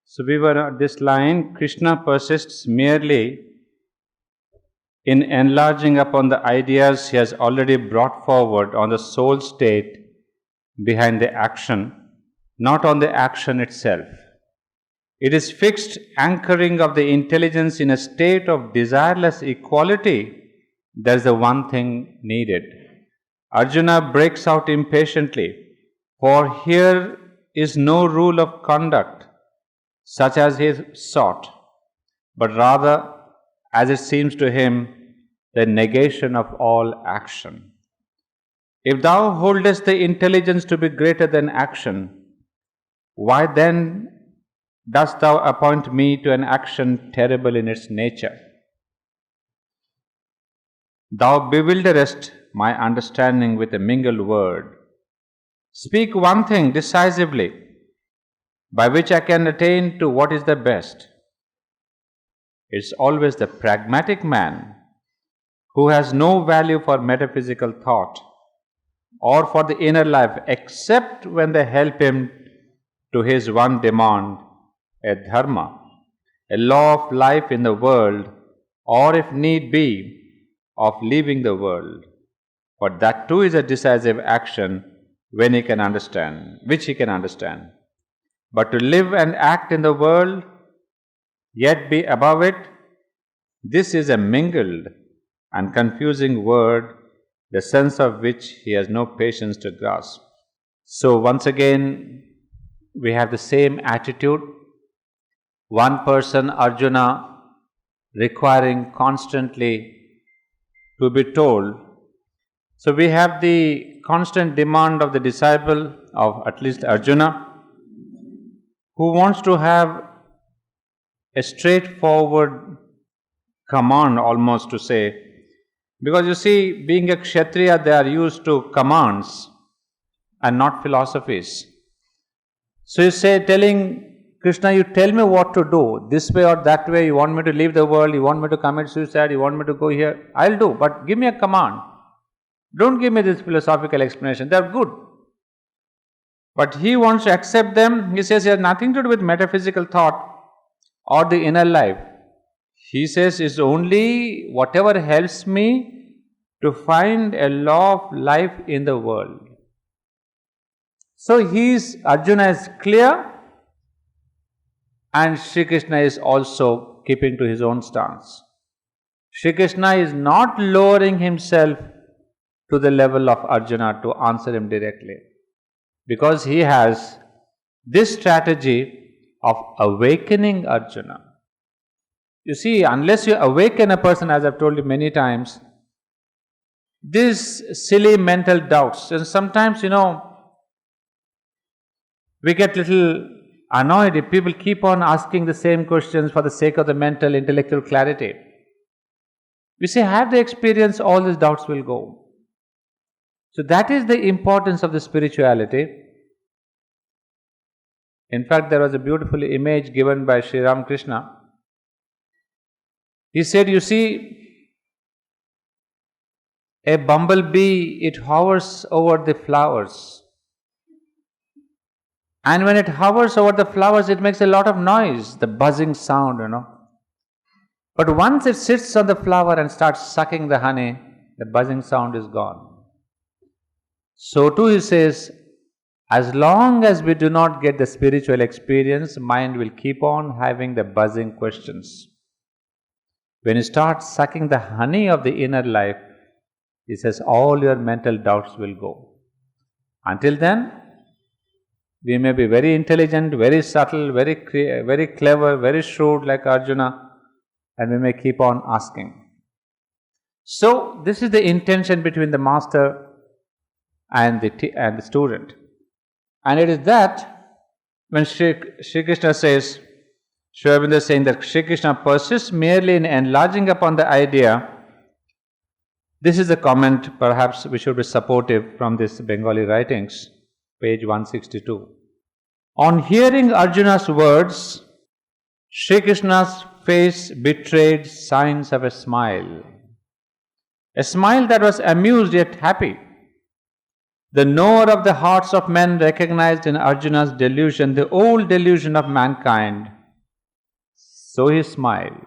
So we were at this line, Krishna persists merely in enlarging upon the ideas he has already brought forward on the soul state behind the action, not on the action itself. It is fixed anchoring of the intelligence in a state of desireless equality that is the one thing needed. Arjuna breaks out impatiently, for here is no rule of conduct such as he sought, but rather, as it seems to him, the negation of all action. If thou holdest the intelligence to be greater than action, why then dost thou appoint me to an action terrible in its nature? Thou bewilderest my understanding with a mingled word. Speak one thing decisively, by which I can attain to what is the best. It's always the pragmatic man who has no value for metaphysical thought or for the inner life except when they help him to his one demand, a dharma, a law of life in the world, or if need be, of leaving the world. But that too is a decisive action when he can understand, which he can understand. But to live and act in the world, yet be above it, this is a mingled and confusing word, the sense of which he has no patience to grasp. So once again, we have the same attitude. One person, Arjuna, requiring constantly to be told. So we have the constant demand of the disciple, of at least Arjuna, who wants to have a straightforward command, almost to say. Because you see, being a Kshatriya, they are used to commands and not philosophies. So you say, telling Krishna, you tell me what to do, this way or that way, you want me to leave the world, you want me to commit suicide, you want me to go here, I'll do, but give me a command. Don't give me this philosophical explanation, they are good. But he wants to accept them. He says it has nothing to do with metaphysical thought or the inner life. He says it's only whatever helps me to find a law of life in the world. So Arjuna is clear, and Sri Krishna is also keeping to his own stance. Sri Krishna is not lowering himself to the level of Arjuna to answer him directly, because he has this strategy of awakening Arjuna. You see, unless you awaken a person, as I've told you many times, these silly mental doubts, and sometimes, we get little annoyed if people keep on asking the same questions for the sake of the mental, intellectual clarity. We say, have the experience, all these doubts will go. So that is the importance of the spirituality. In fact, there was a beautiful image given by Sri Ramakrishna. He said, you see, a bumblebee, it hovers over the flowers. And when it hovers over the flowers, it makes a lot of noise, the buzzing sound, But once it sits on the flower and starts sucking the honey, the buzzing sound is gone. So too, he says, as long as we do not get the spiritual experience, mind will keep on having the buzzing questions. When you start sucking the honey of the inner life, he says all your mental doubts will go. Until then, we may be very intelligent, very subtle, very clever, very shrewd like Arjuna, and we may keep on asking. So, this is the intention between the master and the student. And it is that when Sri Krishna says, Sri Aurobindo is saying that Sri Krishna persists merely in enlarging upon the idea. This is a comment, perhaps we should be supportive from this Bengali writings, page 162. On hearing Arjuna's words, Sri Krishna's face betrayed signs of a smile that was amused yet happy. The knower of the hearts of men recognized in Arjuna's delusion the old delusion of mankind, So he smiled.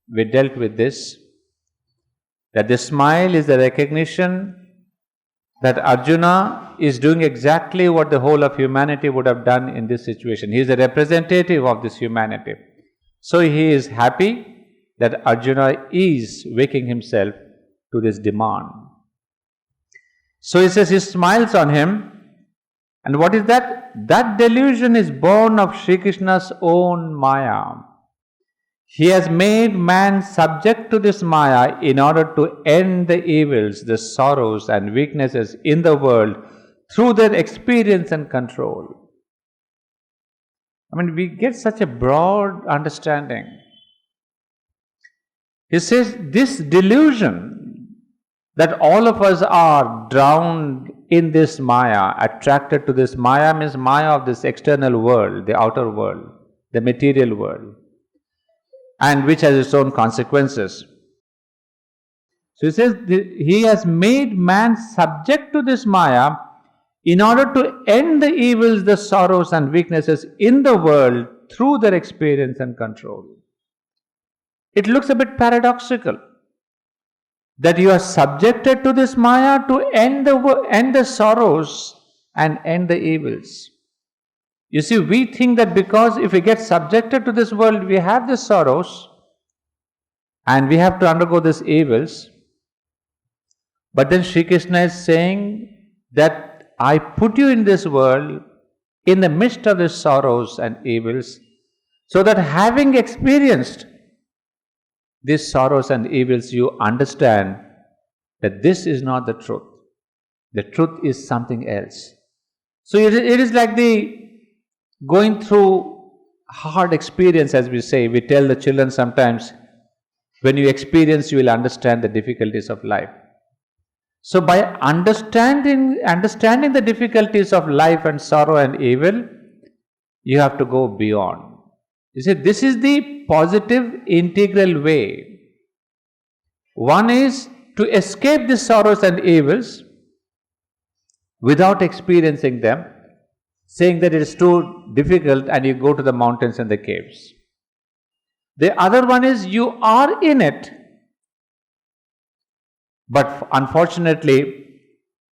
We dealt with this, that the smile is the recognition that Arjuna is doing exactly what the whole of humanity would have done in this situation. He is a representative of this humanity. So he is happy that Arjuna is waking himself to this demand. So he says he smiles on him. And what is that? That delusion is born of Sri Krishna's own Maya. He has made man subject to this Maya in order to end the evils, the sorrows and weaknesses in the world through their experience and control. I mean, we get such a broad understanding. He says this delusion that all of us are drowned in this Maya, attracted to this Maya, means Maya of this external world, the outer world, the material world, and which has its own consequences. So he says he has made man subject to this Maya in order to end the evils, the sorrows and weaknesses in the world through their experience and control. It looks a bit paradoxical that you are subjected to this Maya to end the sorrows and end the evils. You see, we think that because if we get subjected to this world, we have the sorrows and we have to undergo these evils. But then Sri Krishna is saying that I put you in this world in the midst of the sorrows and evils, so that having experienced these sorrows and evils, you understand that this is not the truth. The truth is something else. So it is like the going through hard experience, as we say. We tell the children sometimes, when you experience, you will understand the difficulties of life. So by understanding the difficulties of life and sorrow and evil, you have to go beyond. You see, this is the positive integral way. One is to escape the sorrows and evils without experiencing them, saying that it is too difficult and you go to the mountains and the caves. The other one is you are in it, but unfortunately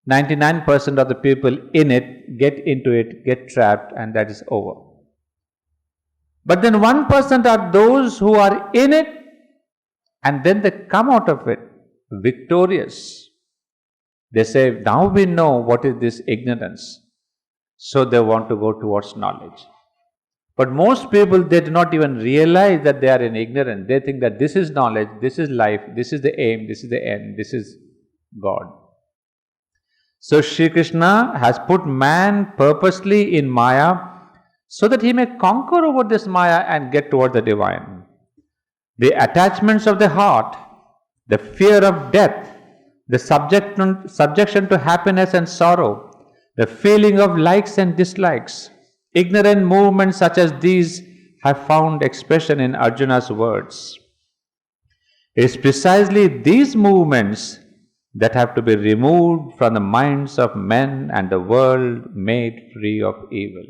99% of the people in it get into it, get trapped, and that is over. But then 1% are those who are in it and then they come out of it victorious. They say, now we know what is this ignorance. So they want to go towards knowledge. But most people, they do not even realize that they are in ignorance. They think that this is knowledge, this is life, this is the aim, this is the end, this is God. So Sri Krishna has put man purposely in Maya so that he may conquer over this Maya and get toward the divine. The attachments of the heart, the fear of death, the subjection to happiness and sorrow, the feeling of likes and dislikes, ignorant movements such as these have found expression in Arjuna's words. It is precisely these movements that have to be removed from the minds of men and the world made free of evil.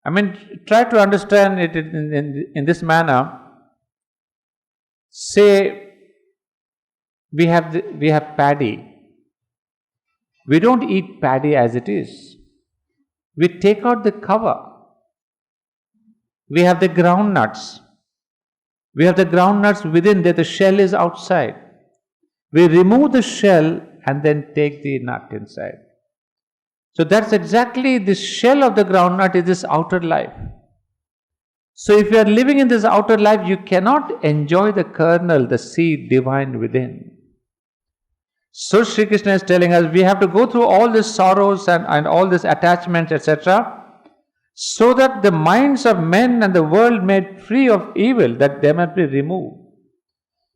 I mean, try to understand it in this manner. Say, we have paddy. We don't eat paddy as it is. We take out the cover. We have the groundnuts. We have the groundnuts within there, the shell is outside. We remove the shell and then take the nut inside. So that's exactly the shell of the groundnut is this outer life. So if you are living in this outer life, you cannot enjoy the kernel, the seed divine within. So Sri Krishna is telling us we have to go through all these sorrows and all these attachments, etc., so that the minds of men and the world made free of evil, that they might be removed.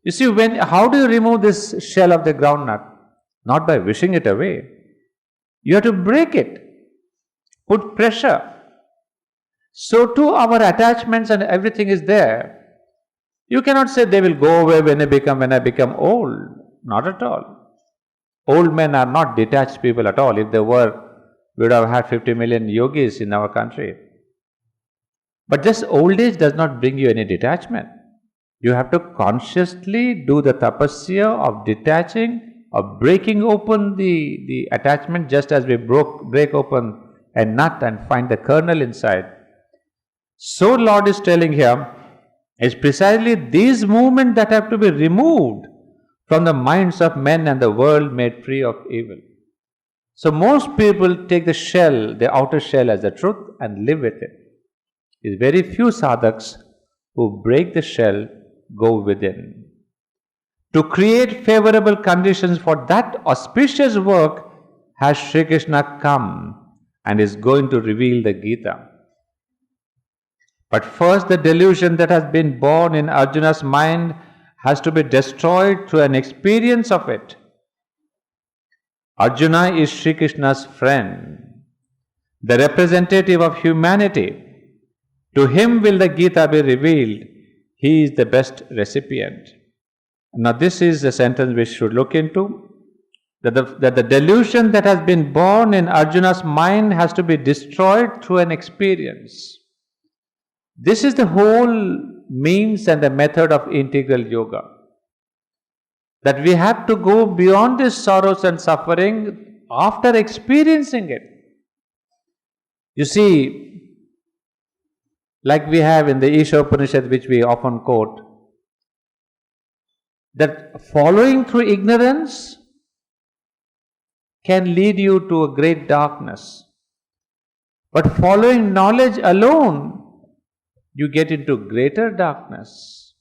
You see, how do you remove this shell of the groundnut? Not by wishing it away. You have to break it, put pressure. So too our attachments and everything is there. You cannot say they will go away when I become old. Not at all. Old men are not detached people at all. If they were, we would have had 50 million yogis in our country. But just old age does not bring you any detachment. You have to consciously do the tapasya of detaching, of breaking open the attachment, just as we break open a nut and find the kernel inside. So Lord is telling here, it's precisely these movements that have to be removed from the minds of men and the world made free of evil. So most people take the shell, the outer shell as the truth and live with it. It's very few sadhaks who break the shell, go within. To create favorable conditions for that auspicious work has Sri Krishna come and is going to reveal the Gita. But first, the delusion that has been born in Arjuna's mind has to be destroyed through an experience of it. Arjuna is Sri Krishna's friend, the representative of humanity. To him will the Gita be revealed. He is the best recipient. Now, this is a sentence we should look into. That the delusion that has been born in Arjuna's mind has to be destroyed through an experience. This is the whole means and the method of integral yoga. That we have to go beyond these sorrows and suffering after experiencing it. You see, like we have in the Isha Upanishad, which we often quote, that following through ignorance can lead you to a great darkness. But following knowledge alone, you get into greater darkness.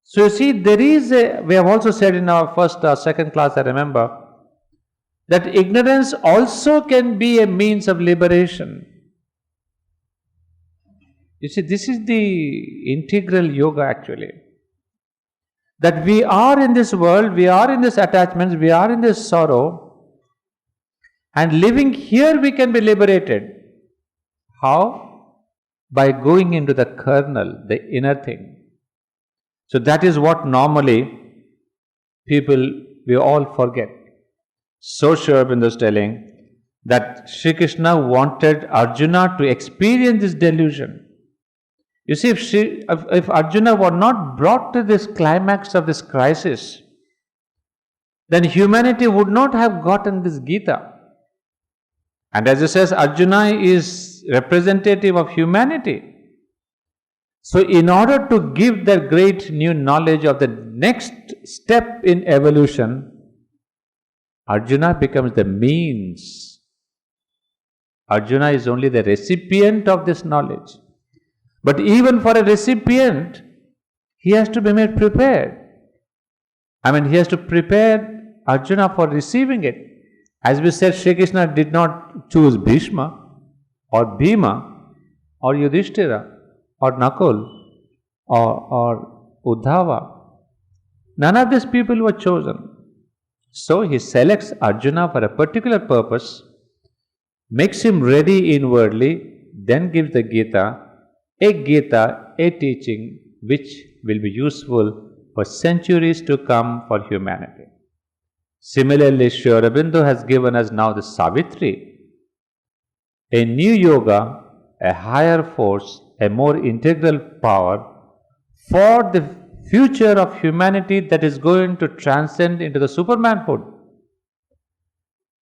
So you see, we have also said in our first or second class, I remember, that ignorance also can be a means of liberation. You see, this is the integral yoga actually. That we are in this world, we are in this attachments, we are in this sorrow, and living here we can be liberated. How? By going into the kernel, the inner thing. So that is what normally we all forget. So Sri Aurobindo is telling that Sri Krishna wanted Arjuna to experience this delusion. You see, if Arjuna were not brought to this climax of this crisis, then humanity would not have gotten this Gita. And as it says, Arjuna is representative of humanity. So in order to give the great new knowledge of the next step in evolution, Arjuna becomes the means. Arjuna is only the recipient of this knowledge. But even for a recipient, he has to be made prepared. He has to prepare Arjuna for receiving it. As we said, Sri Krishna did not choose Bhishma or Bhima or Yudhishthira or Nakul or Uddhava. None of these people were chosen. So he selects Arjuna for a particular purpose, makes him ready inwardly, then gives the Gita, a teaching which will be useful for centuries to come for humanity. Similarly, Sri Aurobindo has given us now the Savitri, a new yoga, a higher force, a more integral power for the future of humanity that is going to transcend into the supermanhood.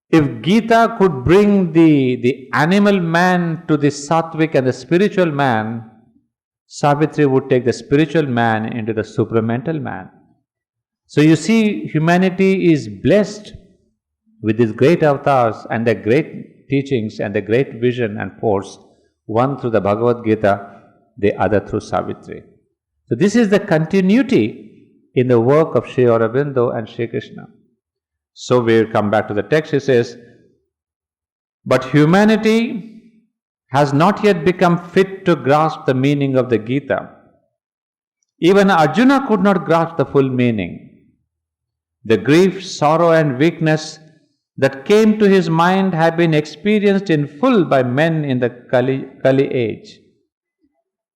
If Gita could bring the animal man to the sattvic and the spiritual man, Savitri would take the spiritual man into the supramental man. So you see, humanity is blessed with these great avatars and the great teachings and the great vision and force, one through the Bhagavad Gita, the other through Savitri. So this is the continuity in the work of Sri Aurobindo and Sri Krishna. So we'll come back to the text. It says, but humanity has not yet become fit to grasp the meaning of the Gita. Even Arjuna could not grasp the full meaning. The grief, sorrow and weakness that came to his mind have been experienced in full by men in the Kali age.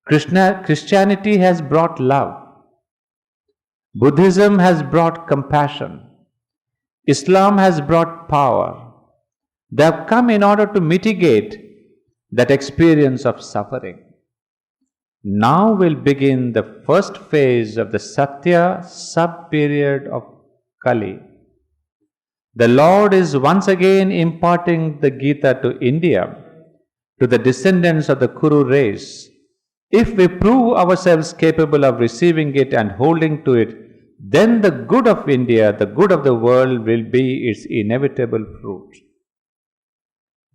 Christianity has brought love. Buddhism has brought compassion. Islam has brought power. They have come in order to mitigate that experience of suffering. Now will begin the first phase of the Satya sub-period of Kali. The Lord is once again imparting the Gita to India, to the descendants of the Kuru race. If we prove ourselves capable of receiving it and holding to it, then the good of India, the good of the world will be its inevitable fruit.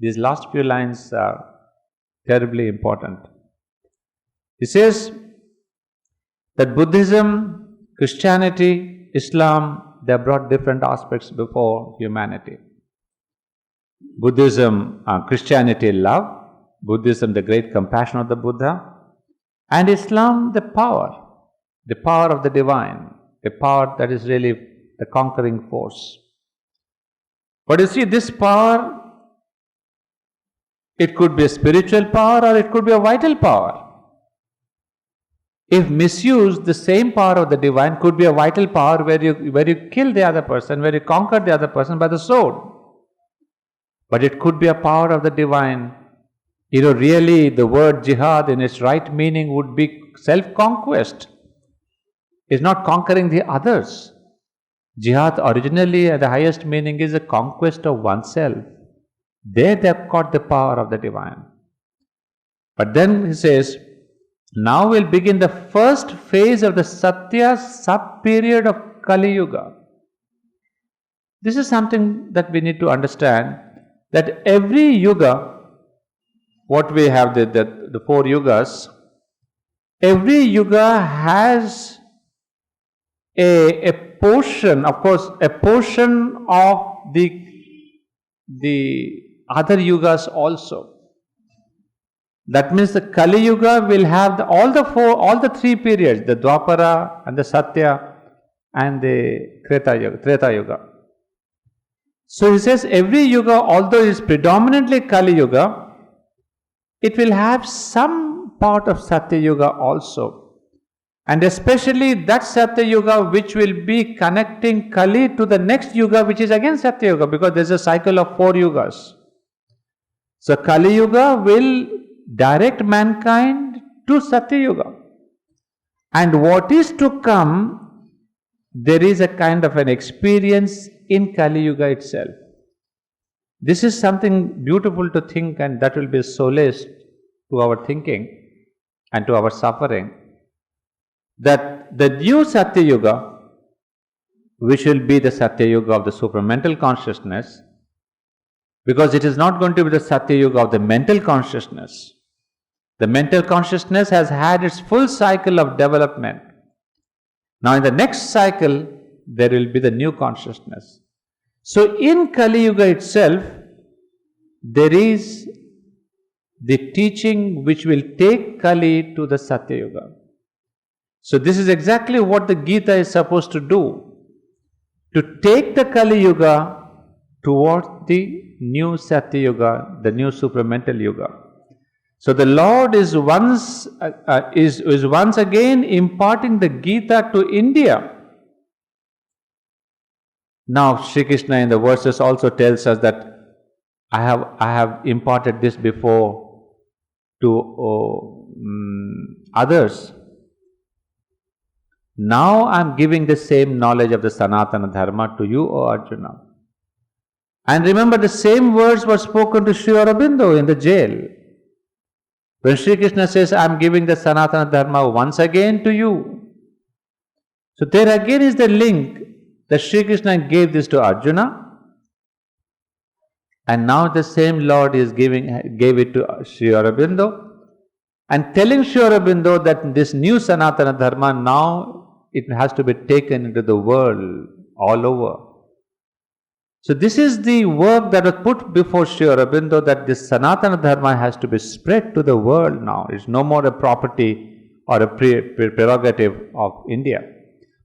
These last few lines are terribly important. He says that Buddhism, Christianity, Islam, they have brought different aspects before humanity. Buddhism, Christianity, love. Buddhism, the great compassion of the Buddha. And Islam, the power of the divine, the power that is really the conquering force. But you see, this power, it could be a spiritual power or it could be a vital power. If misused, the same power of the divine could be a vital power where you kill the other person, where you conquer the other person by the sword. But it could be a power of the divine. Really the word jihad in its right meaning would be self-conquest. It's not conquering the others. Jihad originally at the highest meaning is a conquest of oneself. There they have got the power of the divine. But then he says, now will begin the first phase of the Satya sub-period of Kali Yuga. This is something that we need to understand, that every yuga, what we have, the 4 yugas, every yuga has a portion, of course, a portion of the other yugas also. That means the Kali Yuga will have all the 3 periods, the Dwapara and the Satya and the Treta Yuga. So he says every yuga, although it is predominantly Kali Yuga, it will have some part of Satya Yuga also. And especially that Satya Yuga which will be connecting Kali to the next Yuga, which is again Satya Yuga, because there is a cycle of 4 yugas. So Kali Yuga will direct mankind to Satya Yuga. And what is to come, there is a kind of an experience in Kali Yuga itself. This is something beautiful to think, and that will be a solace to our thinking and to our suffering, that the new Satya Yuga, which will be the Satya Yuga of the supramental consciousness, because it is not going to be the Satya Yuga of the mental consciousness. The mental consciousness has had its full cycle of development. Now in the next cycle, there will be the new consciousness. So in Kali Yuga itself, there is the teaching which will take Kali to the Satya Yuga. So this is exactly what the Gita is supposed to do, to take the Kali Yuga towards the new Satya Yuga, the new supramental Yuga. So the Lord is once again imparting the Gita to India. Now Sri Krishna in the verses also tells us that I have imparted this before to others. Now I am giving the same knowledge of the Sanatana Dharma to you, O Arjuna. And remember, the same words were spoken to Sri Aurobindo in the jail. When Sri Krishna says, I am giving the Sanatana Dharma once again to you. So there again is the link that Sri Krishna gave this to Arjuna, and now the same Lord gave it to Sri Aurobindo, and telling Sri Aurobindo that this new Sanatana Dharma, now it has to be taken into the world all over. So this is the work that was put before Sri Aurobindo, that this Sanatana Dharma has to be spread to the world now. It's no more a property or a prerogative of India.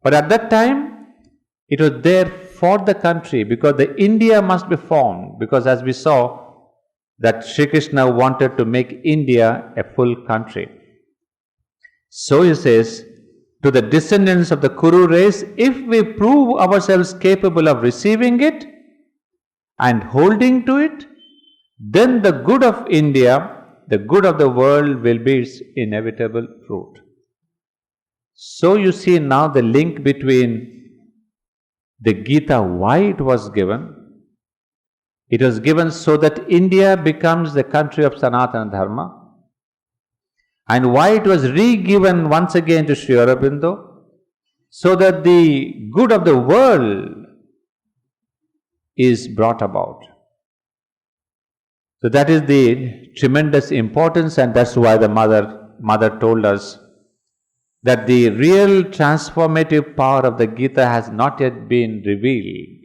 But at that time, it was there for the country, because the India must be formed, because as we saw that Sri Krishna wanted to make India a full country. So he says, to the descendants of the Kuru race, if we prove ourselves capable of receiving it and holding to it, then the good of India, the good of the world will be its inevitable fruit. So you see now the link between the Gita, why it was given. It was given so that India becomes the country of Sanatana Dharma, and why it was re-given once again to Sri Aurobindo, so that the good of the world is brought about. So that is the tremendous importance, and that's why the mother told us that the real transformative power of the Gita has not yet been revealed.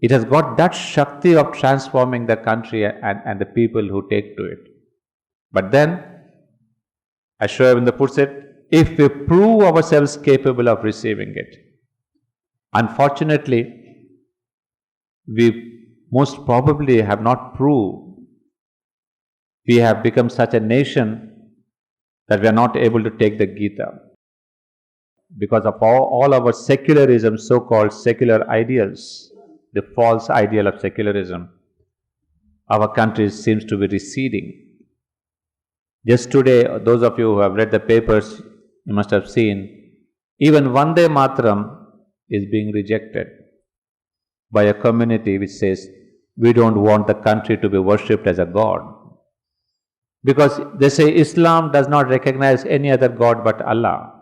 It has got that Shakti of transforming the country and the people who take to it. But then, as Sri Aurobindo puts it, if we prove ourselves capable of receiving it, unfortunately, we most probably have not proved. We have become such a nation that we are not able to take the Gita because of all our secularism, so-called secular ideals. The false ideal of secularism, our country seems to be receding. Just today, those of you who have read the papers, you must have seen, even Vande Mataram is being rejected by a community which says, we don't want the country to be worshipped as a god. Because they say Islam does not recognize any other god but Allah.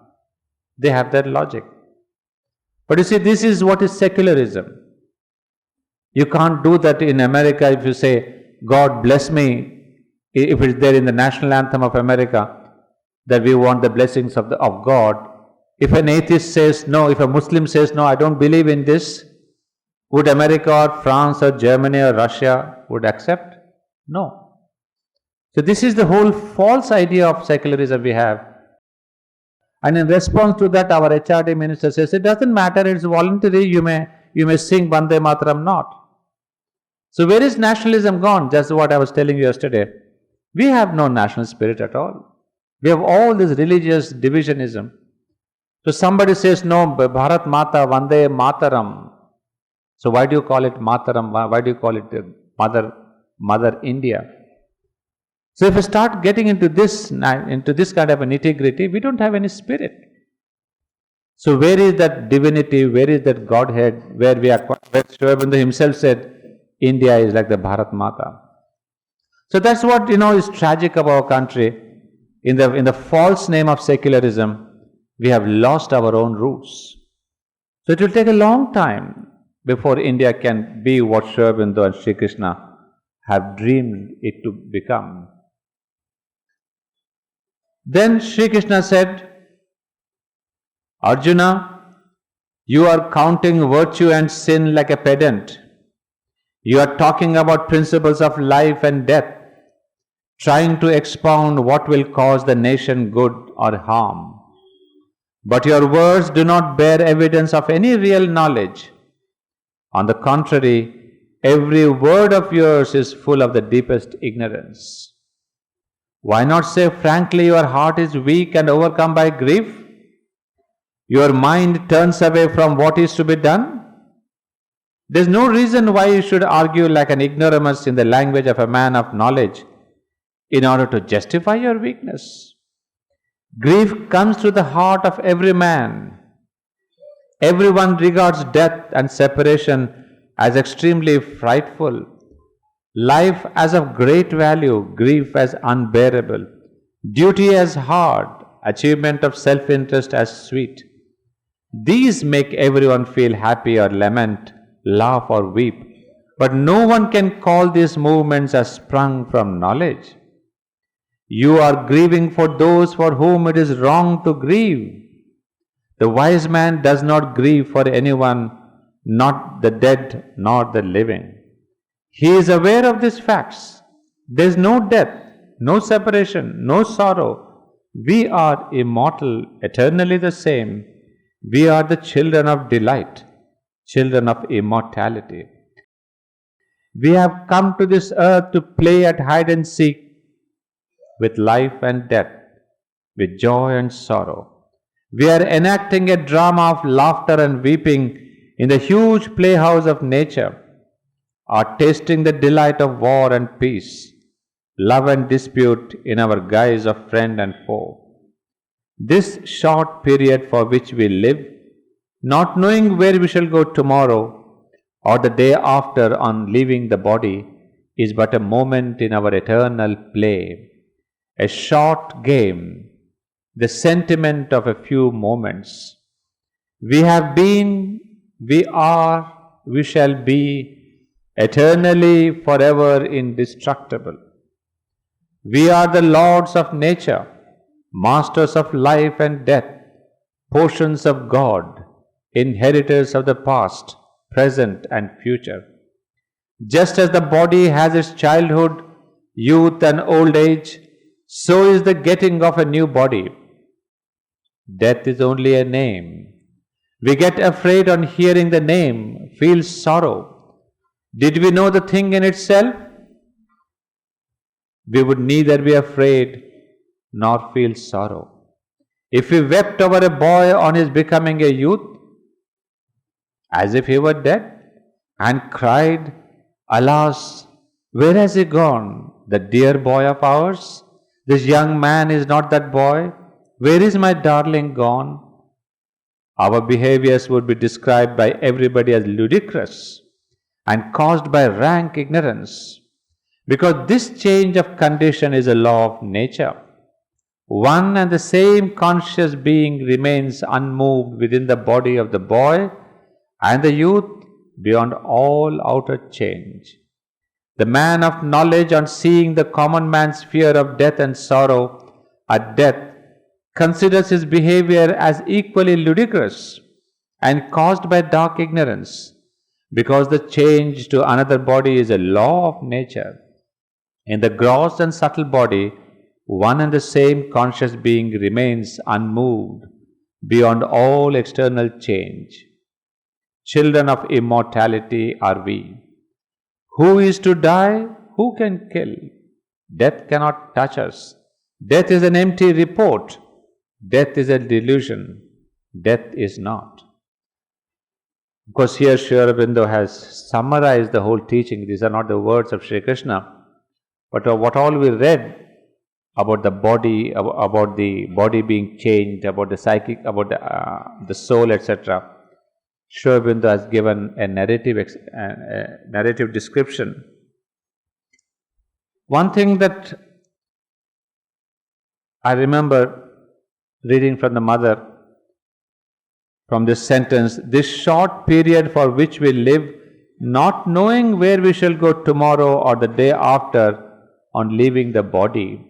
They have that logic. But you see, this is what is secularism. You can't do that in America if you say, God bless me, if it's there in the national anthem of America, that we want the blessings of God. If an atheist says no, if a Muslim says no, I don't believe in this, would America or France or Germany or Russia would accept? No. So this is the whole false idea of secularism we have. And in response to that, our HRD minister says, it doesn't matter, it's voluntary, you may sing Vande Mataram not. So where is nationalism gone? Just what I was telling you yesterday. We have no national spirit at all. We have all this religious divisionism. So somebody says, no, Bharat Mata, Vande Mataram. So why do you call it Mataram? Why do you call it Mother India? So if we start getting into this kind of a nitty-gritty, we don't have any spirit. So where is that divinity? Where is that Godhead? Where Sri Aurobindo himself said, India is like the Bharat Mata. So that's what is tragic about our country. In the false name of secularism, we have lost our own roots. So it will take a long time before India can be what Sri Aurobindo and Sri Krishna have dreamed it to become. Then Sri Krishna said, Arjuna, you are counting virtue and sin like a pedant. You are talking about principles of life and death, trying to expound what will cause the nation good or harm. But your words do not bear evidence of any real knowledge. On the contrary, every word of yours is full of the deepest ignorance. Why not say frankly your heart is weak and overcome by grief? Your mind turns away from what is to be done? There is no reason why you should argue like an ignoramus in the language of a man of knowledge in order to justify your weakness. Grief comes to the heart of every man. Everyone regards death and separation as extremely frightful, life as of great value, grief as unbearable, duty as hard, achievement of self-interest as sweet. These make everyone feel happy or lament, laugh or weep, but no one can call these movements as sprung from knowledge. You are grieving for those for whom it is wrong to grieve. The wise man does not grieve for anyone, not the dead nor the living. He is aware of these facts. There is no death, no separation, no sorrow. We are immortal, eternally the same. We are the children of delight, children of immortality. We have come to this earth to play at hide and seek with life and death, with joy and sorrow. We are enacting a drama of laughter and weeping in the huge playhouse of nature, are tasting the delight of war and peace. love and dispute in our guise of friend and foe. This short period for which we live, not knowing where we shall go tomorrow or the day after on leaving the body, is but a moment in our eternal play, a short game, the sentiment of a few moments. We have been, we are, we shall be eternally, forever indestructible. We are the lords of nature, masters of life and death, portions of God, inheritors of the past, present, and future. Just as the body has its childhood, youth, and old age, so is the getting of a new body. Death is only a name. We get afraid on hearing the name, feel sorrow. Did we know the thing in itself? We would neither be afraid nor feel sorrow. If we wept over a boy on his becoming a youth, as if he were dead, and cried, "Alas, where has he gone, the dear boy of ours? This young man is not that boy. Where is my darling gone?" Our behaviors would be described by everybody as ludicrous and caused by rank ignorance, because this change of condition is a law of nature. One and the same conscious being remains unmoved within the body of the boy and the youth beyond all outer change. The man of knowledge, on seeing the common man's fear of death and sorrow at death, considers his behavior as equally ludicrous and caused by dark ignorance, because the change to another body is a law of nature. In the gross and subtle body, one and the same conscious being remains unmoved beyond all external change. Children of immortality are we. Who is to die? Who can kill? Death cannot touch us. Death is an empty report. Death is a delusion. Death is not. Of course, here Sri Aurobindo has summarized the whole teaching. These are not the words of Sri Krishna, but what all we read about the body being changed, about the psychic, about the soul, etc. Sri Aurobindo has given a narrative description. One thing that I remember reading from the mother, from this sentence, "This short period for which we live, not knowing where we shall go tomorrow or the day after on leaving the body."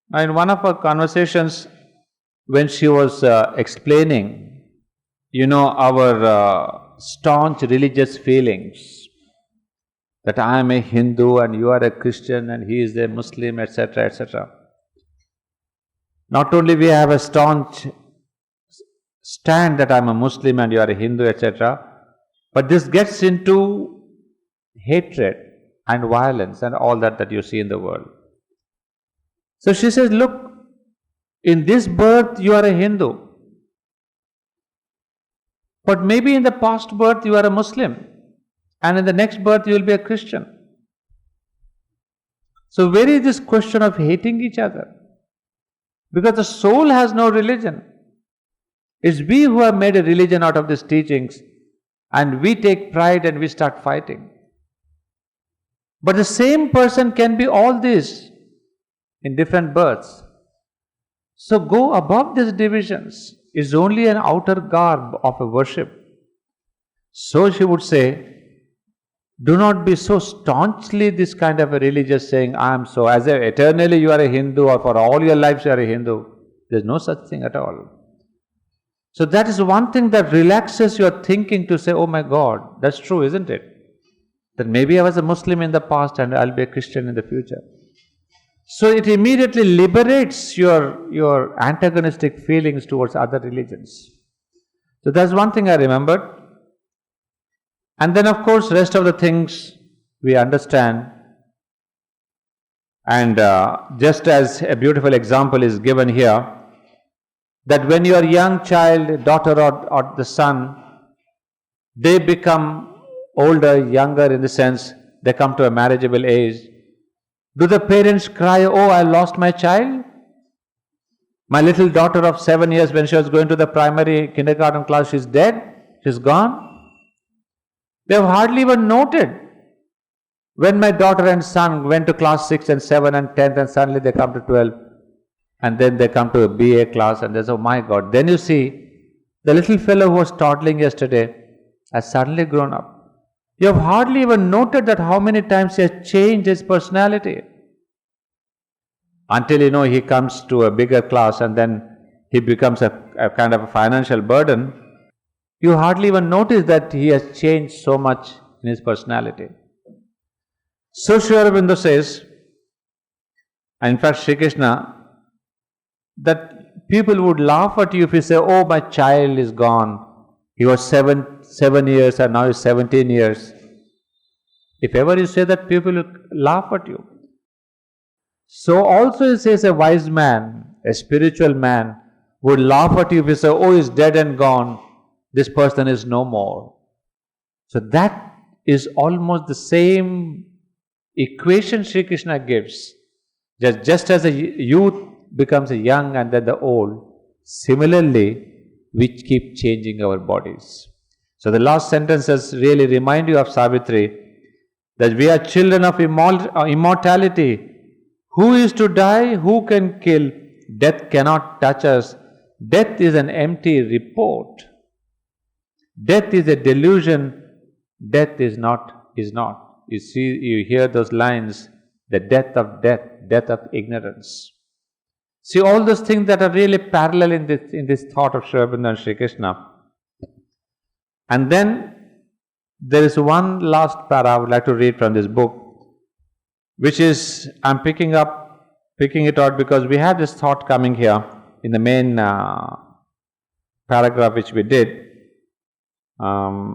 Now, in one of our conversations, when she was explaining, our staunch religious feelings, that I am a Hindu and you are a Christian and he is a Muslim, etc., etc. Not only we have a staunch stand that I am a Muslim and you are a Hindu, etc., but this gets into hatred and violence and all that you see in the world. So she says, look, in this birth you are a Hindu, but maybe in the past birth you are a Muslim, and in the next birth you will be a Christian. So where is this question of hating each other? Because the soul has no religion. It's we who have made a religion out of these teachings, and we take pride and we start fighting. But the same person can be all this in different births. So go above these divisions. It's only an outer garb of a worship. So she would say, do not be so staunchly this kind of a religious saying, I am so, as if eternally you are a Hindu or for all your lives you are a Hindu. There's no such thing at all. So that is one thing that relaxes your thinking to say, oh my God, that's true, isn't it? That maybe I was a Muslim in the past and I'll be a Christian in the future. So it immediately liberates your antagonistic feelings towards other religions. So that's one thing I remembered. And then of course rest of the things we understand. And just as a beautiful example is given here, that when you are a young child, daughter or the son, they become older, younger in the sense they come to a marriageable age. Do the parents cry, oh, I lost my child? My little daughter of 7 years, when she was going to the primary kindergarten class, she's dead, she's gone. They have hardly even noted. When my daughter and son went to class 6 and 7 and 10th, and suddenly they come to 12, and then they come to a BA class, and they say, oh my God. Then you see, the little fellow who was toddling yesterday has suddenly grown up. You have hardly even noted that how many times he has changed his personality. Until he comes to a bigger class and then he becomes a kind of a financial burden, you hardly even notice that he has changed so much in his personality. So Sri Aurobindo says, and in fact Sri Krishna, that people would laugh at you if you say, oh, my child is gone. He was 7 years and now he's 17 years. If ever you say that, people will laugh at you. So also he says a wise man, a spiritual man, would laugh at you if you say, oh, he's dead and gone. This person is no more. So that is almost the same equation Sri Krishna gives. Just as a youth becomes a young and then the old, similarly, we keep changing our bodies. So the last sentences really remind you of Savitri, that we are children of immortality. Who is to die? Who can kill? Death cannot touch us. Death is an empty report. Death is a delusion. Death is not. You see, you hear those lines, the death of death, death of ignorance. See, all those things that are really parallel in this thought of Sri Aurobindo and Sri Krishna. And then there is one last para I would like to read from this book, which is, I'm picking it out because we had this thought coming here in the main paragraph which we did. I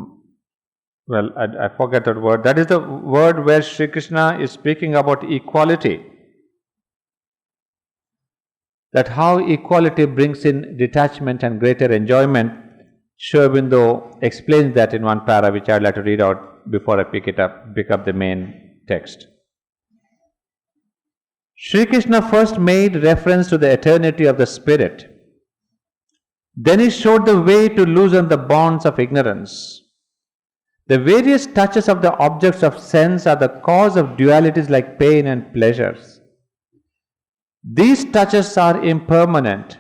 forget that word. That is the word where Sri Krishna is speaking about equality. That how equality brings in detachment and greater enjoyment. Sri Aurobindo explains that in one para, which I would like to read out before I pick up the main text. Sri Krishna first made reference to the eternity of the spirit. Then he showed the way to loosen the bonds of ignorance. The various touches of the objects of sense are the cause of dualities like pain and pleasures. These touches are impermanent.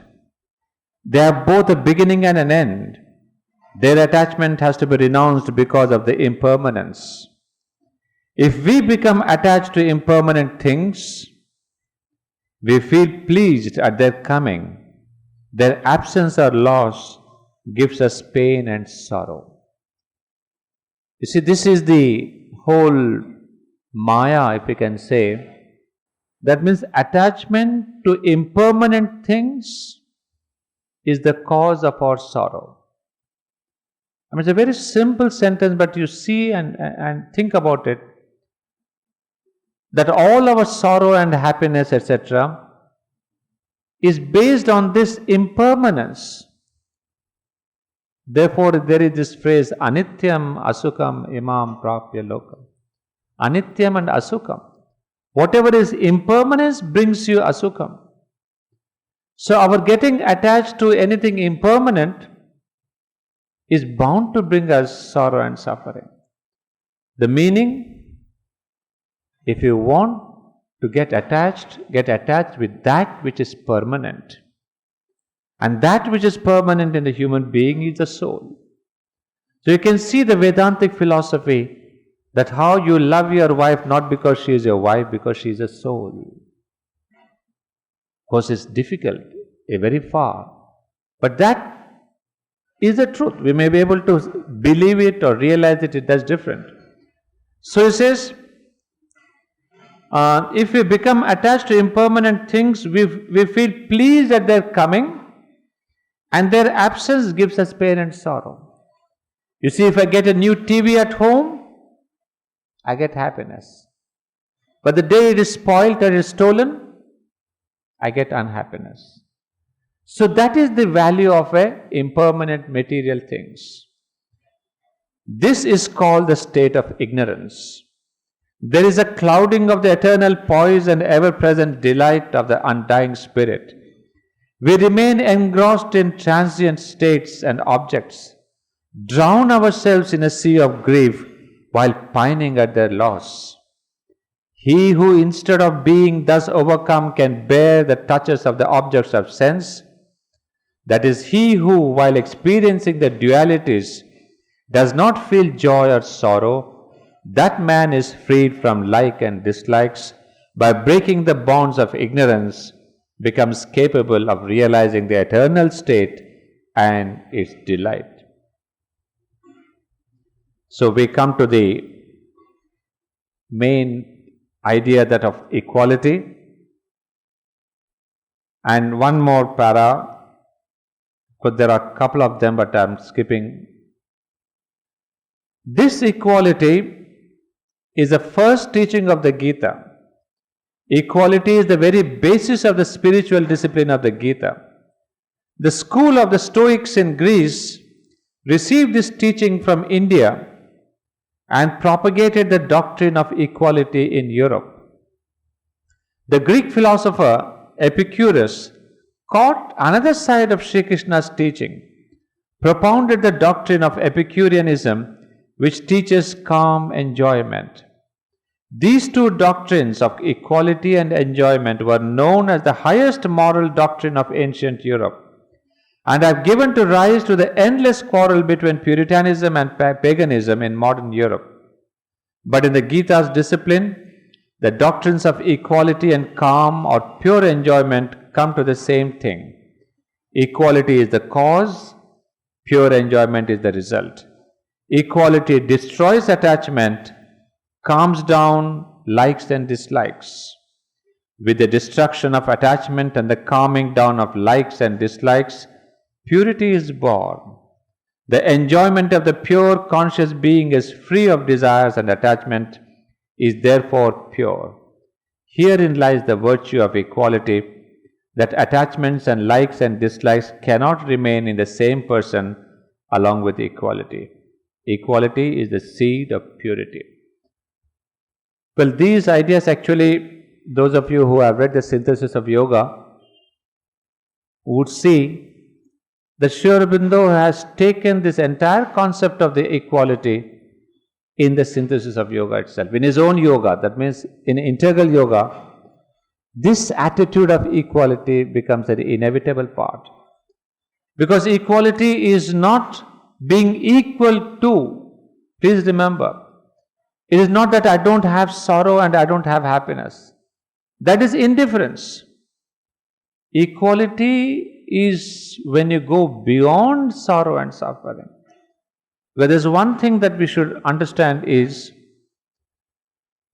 They have both a beginning and an end. Their attachment has to be renounced because of the impermanence. If we become attached to impermanent things, we feel pleased at their coming. Their absence or loss gives us pain and sorrow. You see, this is the whole Maya, if we can say. That means attachment to impermanent things is the cause of our sorrow. I mean, it's a very simple sentence, but you see and think about it, that all our sorrow and happiness, etc., is based on this impermanence. Therefore, there is this phrase, Anityam Asukam Imam Prapya Lokam. Anityam and Asukam. Whatever is impermanence brings you Asukam. So, our getting attached to anything impermanent is bound to bring us sorrow and suffering. The meaning, if you want to get attached with that which is permanent. And that which is permanent in the human being is the soul. So you can see the Vedantic philosophy that how you love your wife not because she is your wife, because she is a soul. Of course, it's difficult, very far. But that is the truth. We may be able to believe it or realize it, that's different. So he says, if we become attached to impermanent things, we feel pleased at their coming, and their absence gives us pain and sorrow. You see, if I get a new TV at home, I get happiness. But the day it is spoiled or is stolen, I get unhappiness. So that is the value of impermanent material things. This is called the state of ignorance. There is a clouding of the eternal poise and ever-present delight of the undying spirit. We remain engrossed in transient states and objects, drown ourselves in a sea of grief while pining at their loss. He who, instead of being thus overcome, can bear the touches of the objects of sense, that is, he who, while experiencing the dualities, does not feel joy or sorrow, that man is freed from like and dislikes, by breaking the bonds of ignorance, becomes capable of realizing the eternal state and its delight. So we come to the main idea, that of equality, and one more para, but there are a couple of them, but I am skipping. This equality is the first teaching of the Gita. Equality is the very basis of the spiritual discipline of the Gita. The school of the Stoics in Greece received this teaching from India and propagated the doctrine of equality in Europe. The Greek philosopher Epicurus caught another side of Sri Krishna's teaching, propounded the doctrine of Epicureanism, which teaches calm enjoyment. These two doctrines of equality and enjoyment were known as the highest moral doctrine of ancient Europe, and have given to rise to the endless quarrel between Puritanism and paganism in modern Europe. But in the Gita's discipline, the doctrines of equality and calm or pure enjoyment come to the same thing. Equality is the cause, pure enjoyment is the result. Equality destroys attachment, calms down likes and dislikes. With the destruction of attachment and the calming down of likes and dislikes, purity is born. The enjoyment of the pure conscious being is free of desires and attachment, is therefore pure. Herein lies the virtue of equality, that attachments and likes and dislikes cannot remain in the same person along with equality. Equality is the seed of purity. Well, these ideas actually, those of you who have read the Synthesis of Yoga would see that Sri Aurobindo has taken this entire concept of the equality in the Synthesis of Yoga itself. In his own yoga, that means in integral yoga, this attitude of equality becomes an inevitable part. Because equality is not being equal to, please remember, it is not that I don't have sorrow and I don't have happiness. That is indifference. Equality is when you go beyond sorrow and suffering. Where there is one thing that we should understand is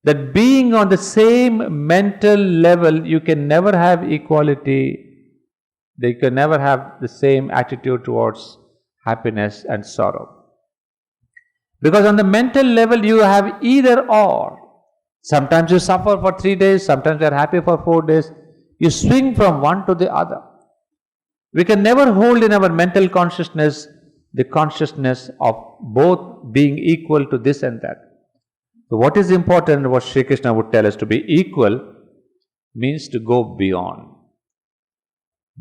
that being on the same mental level, you can never have equality, you can never have the same attitude towards happiness and sorrow. Because on the mental level, you have either or. Sometimes you suffer for 3 days, sometimes you are happy for 4 days. You swing from one to the other. We can never hold in our mental consciousness the consciousness of both being equal to this and that. So what is important, what Sri Krishna would tell us, to be equal means to go beyond.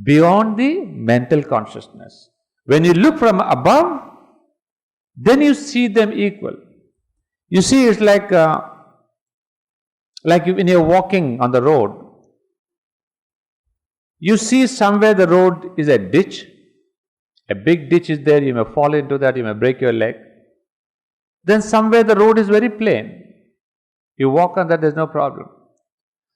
Beyond the mental consciousness. When you look from above, then you see them equal. You see, it's like when you're walking on the road, you see somewhere the road is a ditch, a big ditch is there, you may fall into that, you may break your leg. Then somewhere the road is very plain. You walk on that, there's no problem.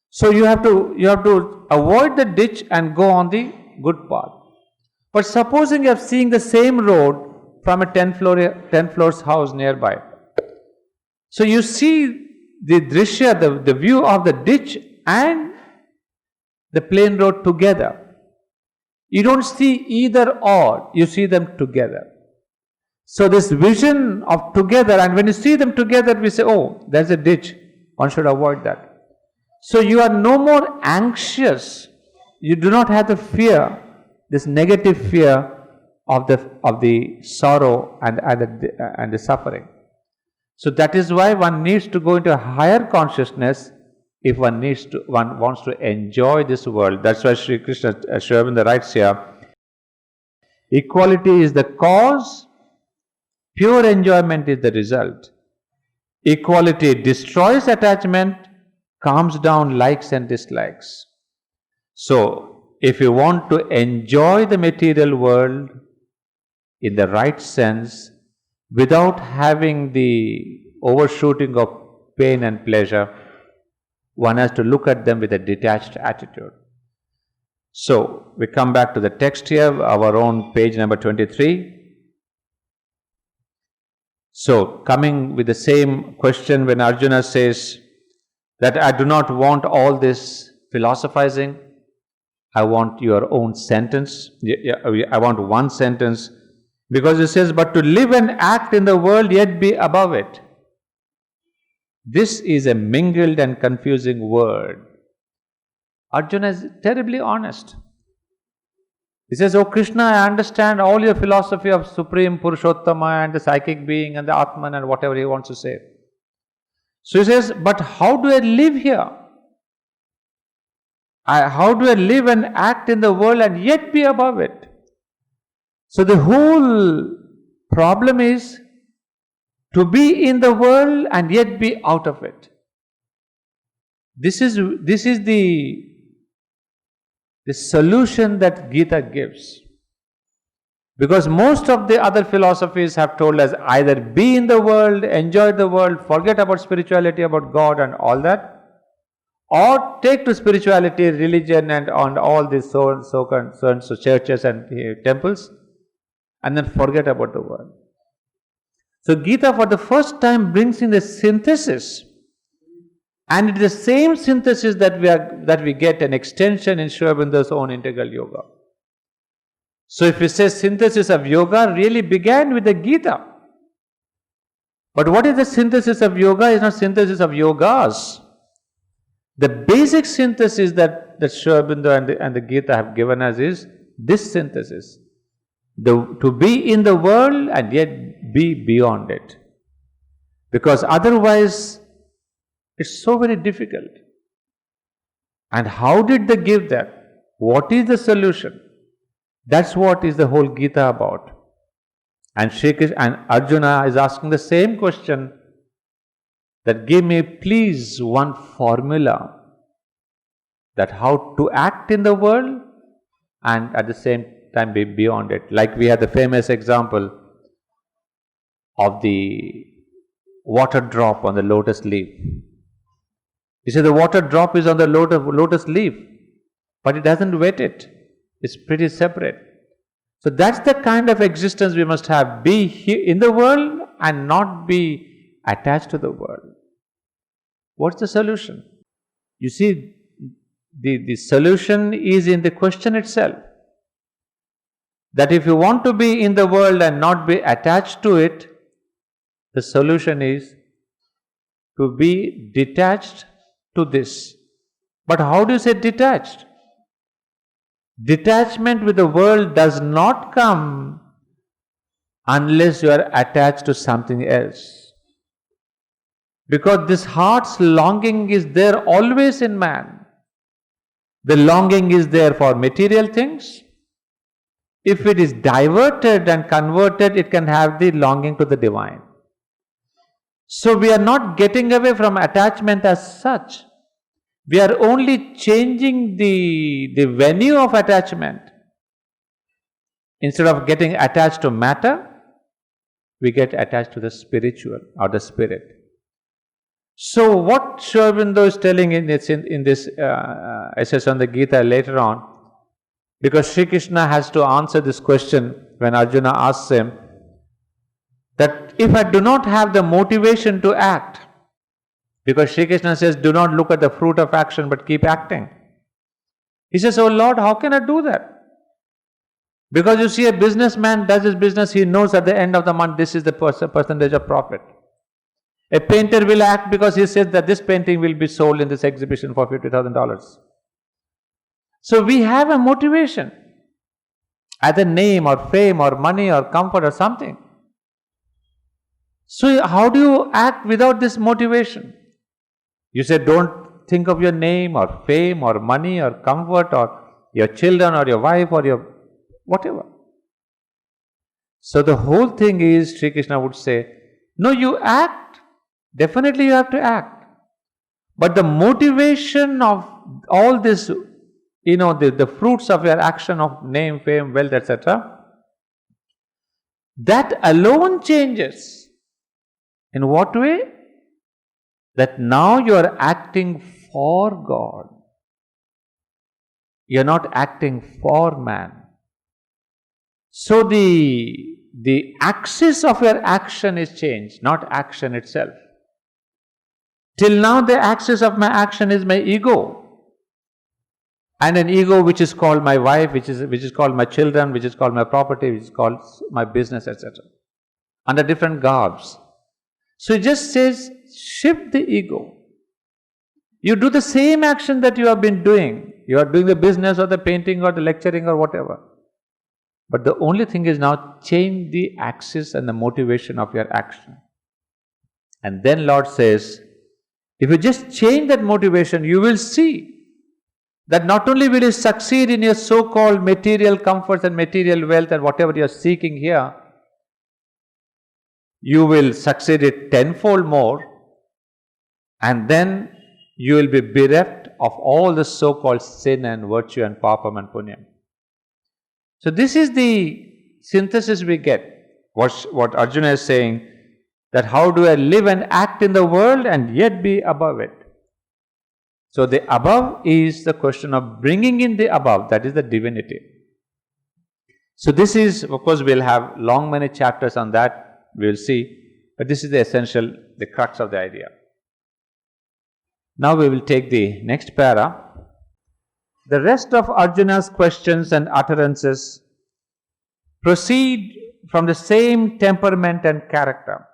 So you have to avoid the ditch and go on the good path. But supposing you are seeing the same road from a 10 floors house nearby. So you see the drishya, the view of the ditch and the plain road together. You don't see either or, you see them together. So this vision of together, and when you see them together, we say, oh, there's a ditch, one should avoid that. So you are no more anxious, you do not have the fear, this negative fear of the sorrow and the suffering. So that is why one needs to go into a higher consciousness if one wants to enjoy this world. That's why Sri Krishna, Sri Aurobindo writes here, equality is the cause, pure enjoyment is the result. Equality destroys attachment, calms down likes and dislikes. So, if you want to enjoy the material world in the right sense, without having the overshooting of pain and pleasure, one has to look at them with a detached attitude. So, we come back to the text here, our own page number 23. So, coming with the same question when Arjuna says that I do not want all this philosophizing, I want your own sentence. I want one sentence, because it says, but to live and act in the world yet be above it. This is a mingled and confusing word. Arjuna is terribly honest. He says, oh Krishna, I understand all your philosophy of Supreme Purushottama and the psychic being and the Atman and whatever he wants to say. So he says, but how do I live here? How do I live and act in the world and yet be above it? So the whole problem is to be in the world and yet be out of it. This is the solution that Gita gives. Because most of the other philosophies have told us either be in the world, enjoy the world, forget about spirituality, about God and all that, or take to spirituality, religion and on all these so churches and temples, and then forget about the world. So Gita for the first time brings in the synthesis. And it is the same synthesis that we get an extension in Sri Aurobindo's own integral yoga. So if we say synthesis of yoga really began with the Gita. But what is the synthesis of yoga? It's not synthesis of yogas. The basic synthesis that Sri Aurobindo and the Gita have given us is this synthesis. To be in the world and yet be beyond it. Because otherwise, it's so very difficult. And how did they give that? What is the solution? That's what is the whole Gita about. And Shri Krishna and Arjuna is asking the same question, that give me please one formula that how to act in the world and at the same time be beyond it. Like we had the famous example of the water drop on the lotus leaf. You see, the water drop is on the lotus leaf, but it doesn't wet it. It's pretty separate. So that's the kind of existence we must have. Be here in the world and not be attached to the world. What's the solution? You see, the solution is in the question itself. That if you want to be in the world and not be attached to it, the solution is to be detached to this. But how do you say detached? Detachment with the world does not come unless you are attached to something else. Because this heart's longing is there always in man. The longing is there for material things. If it is diverted and converted, it can have the longing to the divine. So we are not getting away from attachment as such. We are only changing the venue of attachment. Instead of getting attached to matter, we get attached to the spiritual or the spirit. So what Sri Aurobindo is telling in this essay on the Gita later on, because Sri Krishna has to answer this question when Arjuna asks him that if I do not have the motivation to act, because Sri Krishna says, do not look at the fruit of action but keep acting. He says, oh Lord, how can I do that? Because you see, a businessman does his business, he knows at the end of the month this is the percentage of profit. A painter will act because he says that this painting will be sold in this exhibition for $50,000. So we have a motivation, either name or fame or money or comfort or something. So how do you act without this motivation? You say don't think of your name or fame or money or comfort or your children or your wife or your whatever. So the whole thing is, Sri Krishna would say, no, you act. Definitely you have to act. But the motivation of all this, the fruits of your action of name, fame, wealth, etc., that alone changes. In what way? That now you are acting for God. You are not acting for man. So the axis of your action is changed, not action itself. Till now the axis of my action is my ego. And an ego which is called my wife, which is called my children, which is called my property, which is called my business, etc. Under different garbs. So it just says, shift the ego. You do the same action that you have been doing. You are doing the business or the painting or the lecturing or whatever. But the only thing is now change the axis and the motivation of your action. And then Lord says, if you just change that motivation, you will see that not only will you succeed in your so-called material comforts and material wealth and whatever you are seeking here, you will succeed it tenfold more, and then you will be bereft of all the so-called sin and virtue and papam and punyam. So this is the synthesis we get. What Arjuna is saying, that how do I live and act in the world and yet be above it? So the above is the question of bringing in the above, that is the divinity. So this is, of course, we'll have many chapters on that, we'll see, but this is the essential, the crux of the idea. Now we will take the next para. The rest of Arjuna's questions and utterances proceed from the same temperament and character.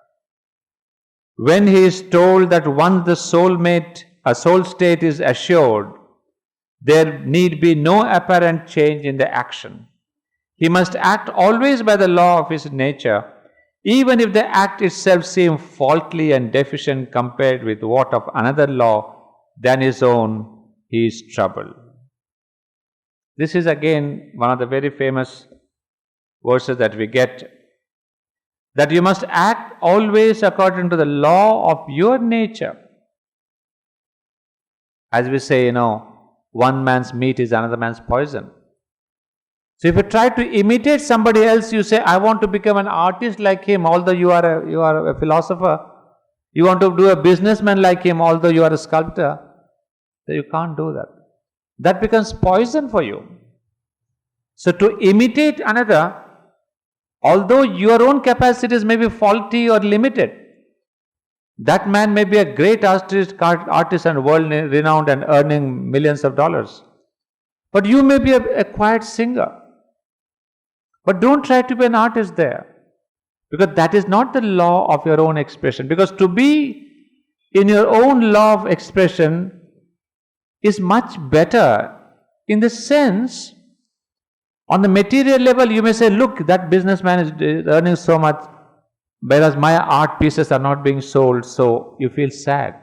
When he is told that once the a soul state is assured, there need be no apparent change in the action. He must act always by the law of his nature, even if the act itself seem faulty and deficient compared with what of another law than his own, he is troubled. This is again one of the very famous verses that we get, that you must act always according to the law of your nature. As we say, one man's meat is another man's poison. So if you try to imitate somebody else, you say, I want to become an artist like him, although you are a philosopher. You want to do a businessman like him, although you are a sculptor. So you can't do that. That becomes poison for you. So to imitate another, although your own capacities may be faulty or limited, that man may be a great artist and world renowned and earning millions of dollars. But you may be a quiet singer. But don't try to be an artist there, because that is not the law of your own expression. Because to be in your own law of expression is much better, in the sense, on the material level you may say, look, that businessman is earning so much, whereas my art pieces are not being sold, so you feel sad.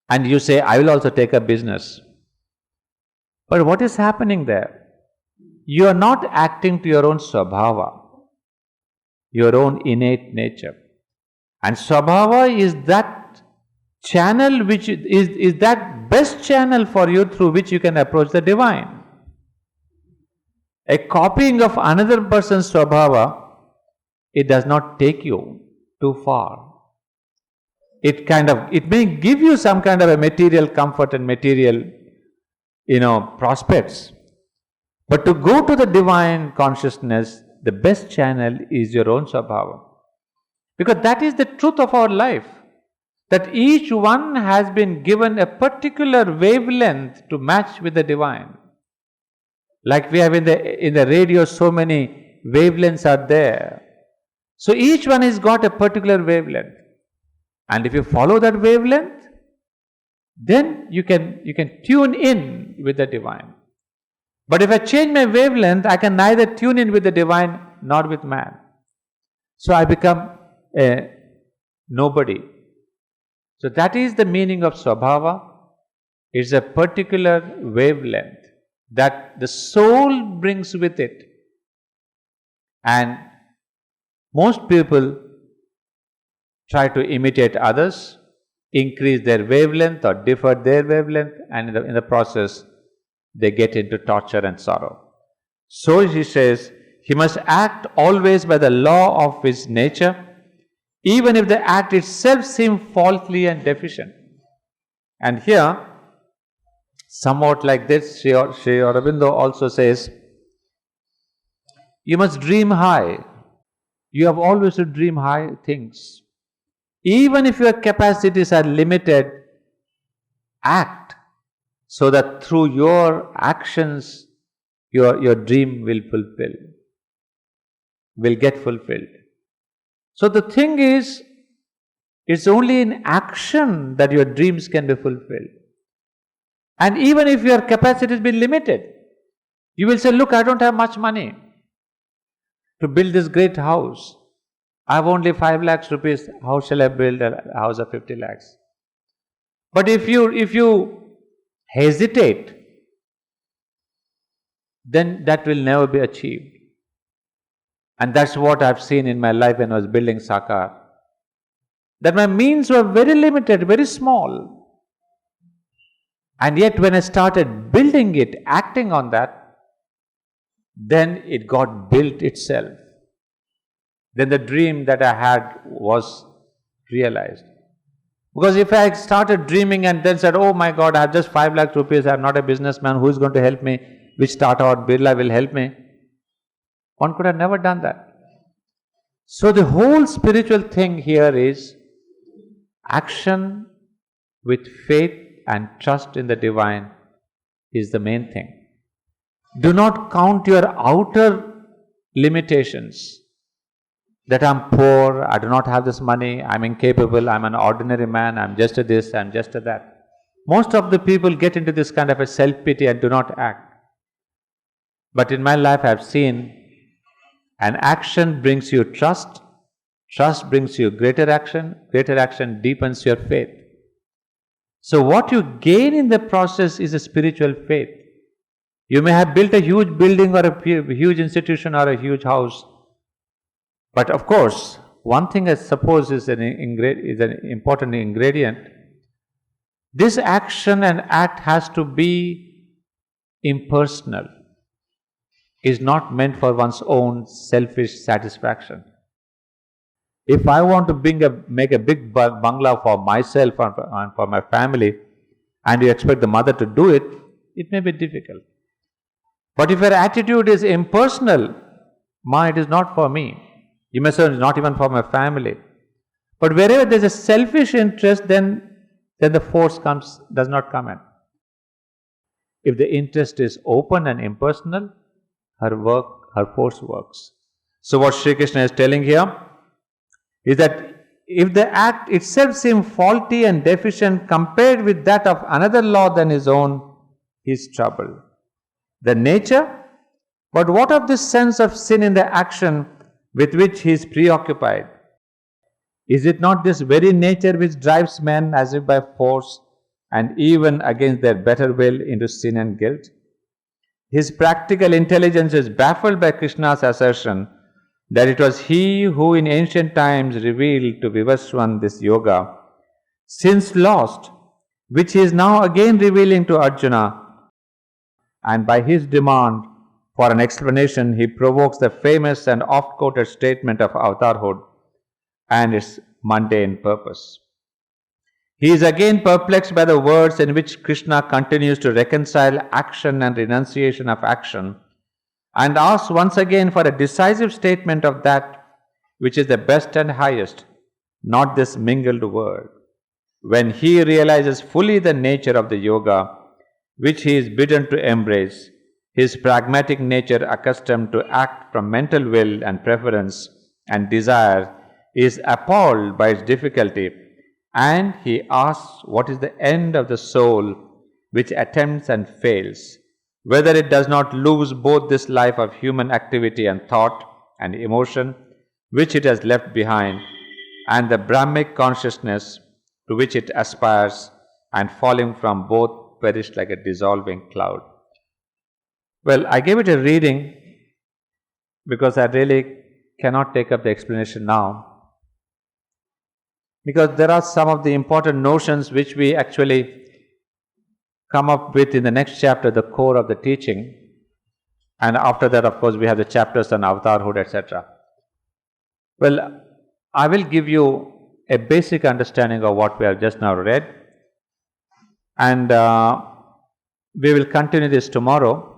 And you say, I will also take a business. But what is happening there? You are not acting to your own swabhava, your own innate nature. And swabhava is that channel which is that best channel for you through which you can approach the divine. A copying of another person's swabhava, it does not take you too far. It may give you some kind of a material comfort and material, prospects. But to go to the divine consciousness, the best channel is your own swabhava. Because that is the truth of our life. That each one has been given a particular wavelength to match with the divine. Like we have in the radio, so many wavelengths are there. So each one has got a particular wavelength. And if you follow that wavelength, then you can tune in with the divine. But if I change my wavelength, I can neither tune in with the divine nor with man. So I become a nobody. So that is the meaning of Swabhava. It's a particular wavelength that the soul brings with it. And most people try to imitate others, increase their wavelength or differ their wavelength, and in the process they get into torture and sorrow. So he says, he must act always by the law of his nature, even if the act itself seems faulty and deficient. And here, somewhat like this, Sri Aurobindo also says, you must dream high. You have always to dream high things. Even if your capacities are limited, act so that through your actions, your dream will get fulfilled. So the thing is, it's only in action that your dreams can be fulfilled. And even if your capacities be limited, you will say, look, I don't have much money to build this great house. I have only 5 lakhs rupees. How shall I build a house of 50 lakhs? But if you hesitate, then that will never be achieved. And that's what I've seen in my life when I was building Sakar. That my means were very limited, very small. And yet when I started building it, acting on that, then it got built itself. Then the dream that I had was realized. Because if I started dreaming and then said, oh my God, I have just 5 lakh rupees, I am not a businessman, who is going to help me? Which Tata or Birla will help me? One could have never done that. So the whole spiritual thing here is action with faith and trust in the divine is the main thing. Do not count your outer limitations. That I'm poor, I do not have this money, I'm incapable, I'm an ordinary man, I'm just a this, I'm just a that. Most of the people get into this kind of a self-pity and do not act. But in my life I have seen an action brings you trust, trust brings you greater action deepens your faith. So what you gain in the process is a spiritual faith. You may have built a huge building or a huge institution or a huge house. But of course, one thing I suppose is an important ingredient. This action and act has to be impersonal. Is not meant for one's own selfish satisfaction. If I want to make a big bungalow for myself and for my family, and you expect the mother to do it, it may be difficult. But if your attitude is impersonal, it is not for me. You may say it's not even for my family. But wherever there is a selfish interest, then the force does not come in. If the interest is open and impersonal, her force works. So what Sri Krishna is telling here is that if the act itself seems faulty and deficient compared with that of another law than his own, he is troubled. The nature, but what of this sense of sin in the action with which he is preoccupied? Is it not this very nature which drives men as if by force and even against their better will into sin and guilt? His practical intelligence is baffled by Krishna's assertion that it was he who in ancient times revealed to Vivaswan this yoga, since lost, which he is now again revealing to Arjuna, and by his demand for an explanation, he provokes the famous and oft-quoted statement of avatarhood and its mundane purpose. He is again perplexed by the words in which Krishna continues to reconcile action and renunciation of action, and asks once again for a decisive statement of that which is the best and highest, not this mingled word. When he realizes fully the nature of the yoga which he is bidden to embrace, his pragmatic nature, accustomed to act from mental will and preference and desire, is appalled by its difficulty, and he asks what is the end of the soul which attempts and fails, whether it does not lose both this life of human activity and thought and emotion which it has left behind, and the Brahmic consciousness to which it aspires, and falling from both perished like a dissolving cloud. Well, I gave it a reading because I really cannot take up the explanation now, because there are some of the important notions which we actually come up with in the next chapter, the core of the teaching, and after that, of course, we have the chapters on avatarhood, etc. Well, I will give you a basic understanding of what we have just now read, and we will continue this tomorrow.